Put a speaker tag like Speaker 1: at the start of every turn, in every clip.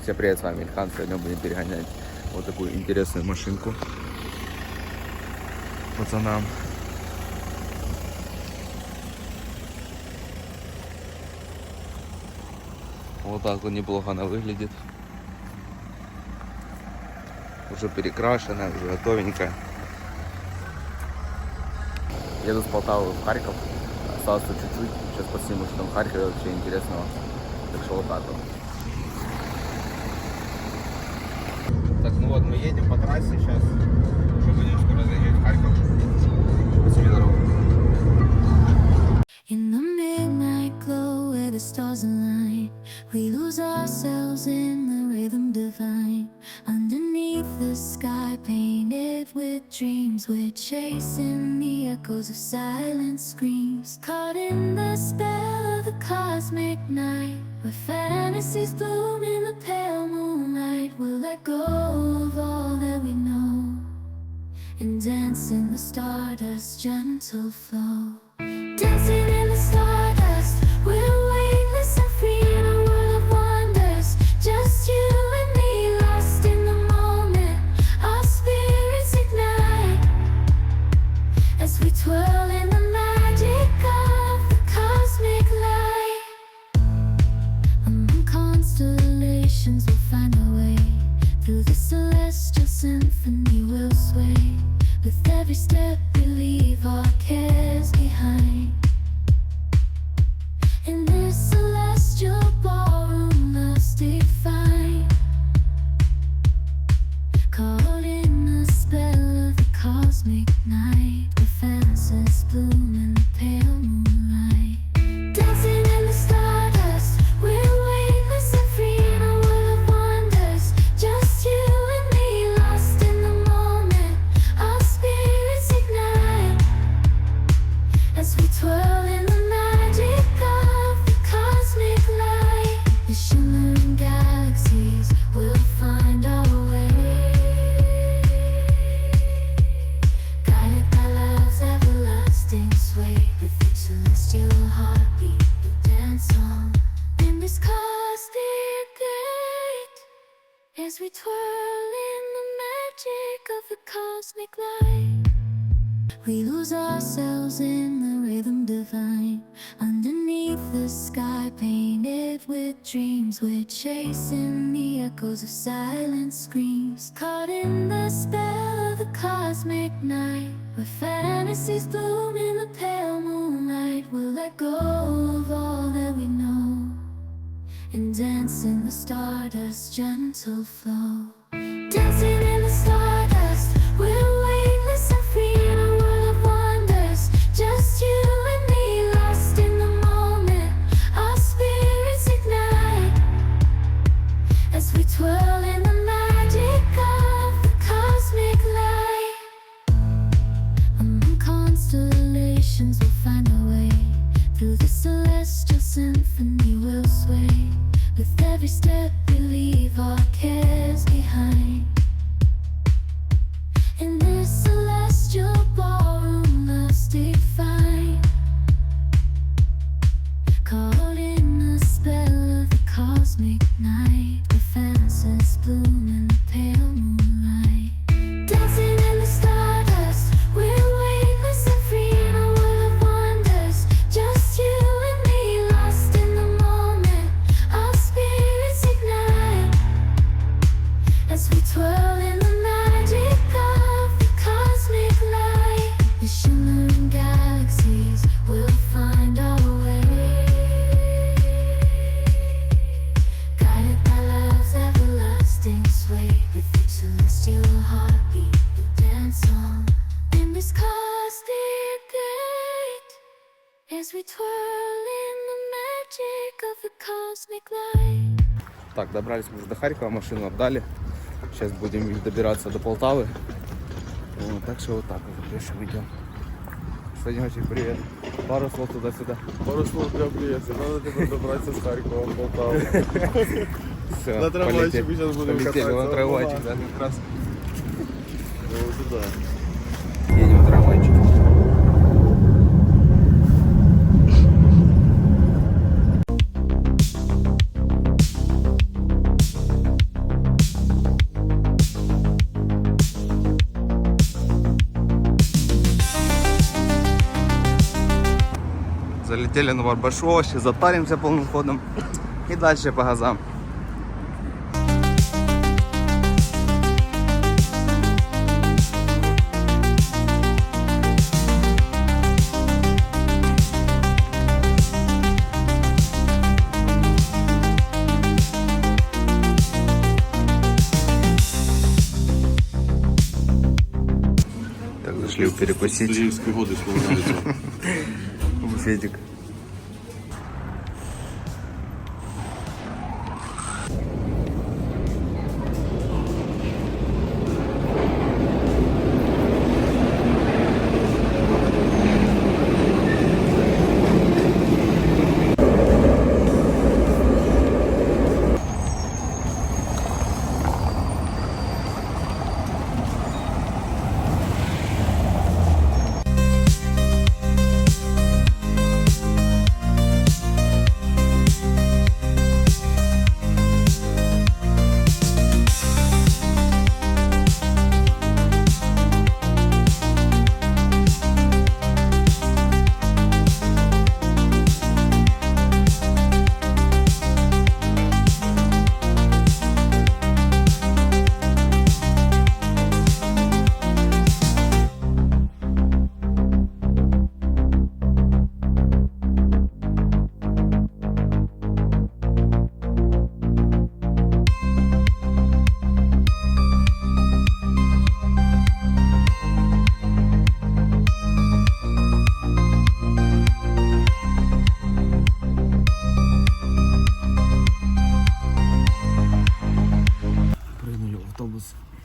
Speaker 1: Всем привет, с вами Ильхан. Сегодня будем перегонять вот такую интересную машинку пацанам. Вот так вот неплохо она выглядит. Уже перекрашенная, уже готовенькая. Еду с Полтавы в Харьков. Осталось тут чуть-чуть. Сейчас посниму, что там в Харькове вообще интересного. Так что вот так вот. Так, ну вот мы едем по трассе сейчас. Уже будем скоро заезжать в Харьков. Спасибо, дорогу.
Speaker 2: In the midnight glow where the stars align, we lose ourselves in the rhythm divine. Underneath the sky painted with dreams, we're chasing the echoes of silent screams. Caught in the spell of the cosmic night, where fantasies bloom in the pale moonlight. We'll let go of all that we know and dance in the stardust's gentle flow. Dancing in the stardust, we're weightless and free in a world of wonders. Just you and me, lost in the moment. Our spirits ignite as we twirl in the magic of the cosmic light. Among constellations we'll find our way. Through the celestial symphony we'll sway. With every step we leave our cares behind. In this celestial ballroom love's defined. Caught in the spell of the cosmic night, where fantasies bloom in the pale moonlight. Dancing in the stardust, we're weightless and free in a world of wonders. Just you and me, lost in the moment. Our spirits ignite as we twirl in the magic of the cosmic light. The shimmering galaxies will find our way, guided by love's everlasting sway. With each celestial heartbeat we dance on in this cosmic gate, as we twirl in the magic of the cosmic light. We lose ourselves in the rhythm divine. Underneath the sky painted with dreams, we're chasing the echoes of silent screams. Caught in the spell of the cosmic night, where fantasies bloom in the pale moonlight. We'll let go of all that we know and dance in the stardust's gentle flow. Dancing in the stardust, we're weightless and free in a world of wonders. Just you and me, lost in the moment. Our spirits ignite as we twirl in the magic of the cosmic light. Among constellations we'll find our way. Through the celestial symphony we'll sway. With every step we leave our cares behind. In this celestial ballroom love's defined. Caught in the spell of the cosmic night, where fantasies bloom in the pale moonlight. Dancing in the stardust, we're weightless and free in a world of wonders. Just you and me, lost in the moment. Our spirits ignite as we twirl in the magic of the cosmic light. The shimmering galaxies will find our way, guided by love's everlasting sway. With each celestial heartbeat we dance on in this cosmic gate, as we twirl in the magic of the cosmic light.
Speaker 1: Так, добрались мы уже до Харькова, машину отдали. Сейчас будем добираться до Полтавы. Вот, так что вот так вот дальше идем. Санечек, привет. Пару слов туда-сюда.
Speaker 3: Пару слов для приезда. Надо теперь добраться с Харькова в Полтаву.
Speaker 1: Все,
Speaker 3: На трамвайчике сейчас будем
Speaker 1: полетели
Speaker 3: кататься.
Speaker 1: на трамвайчик, да, как раз.
Speaker 3: Вот туда.
Speaker 1: Едем в трамвайчик. Залетели на Барбашов, сейчас затаримся полным ходом и дальше по газам. Так, зашли перекусить.
Speaker 3: Студенческой годы вспоминаются.
Speaker 1: Буфетик.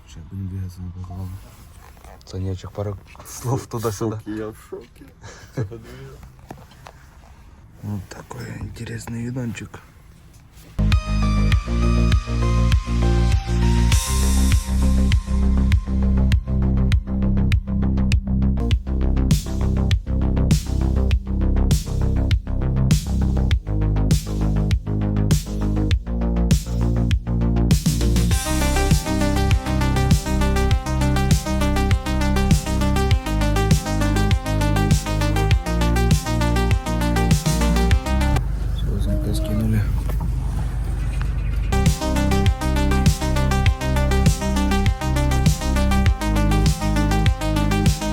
Speaker 1: Сейчас будем двигаться на Полтаву. Санечек, пару слов туда-сюда.
Speaker 3: Я в шоке.
Speaker 1: Вот такой интересный видончик. Скинули.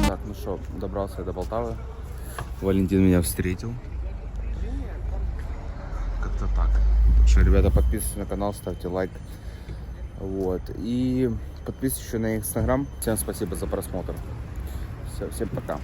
Speaker 1: Так, ну что, добрался я до Полтавы. Валентин меня встретил. Как-то так. Так что, ребята, подписывайтесь на канал, ставьте лайк. Вот. И подписывайтесь еще на инстаграм. Всем спасибо за просмотр. Все, всем пока.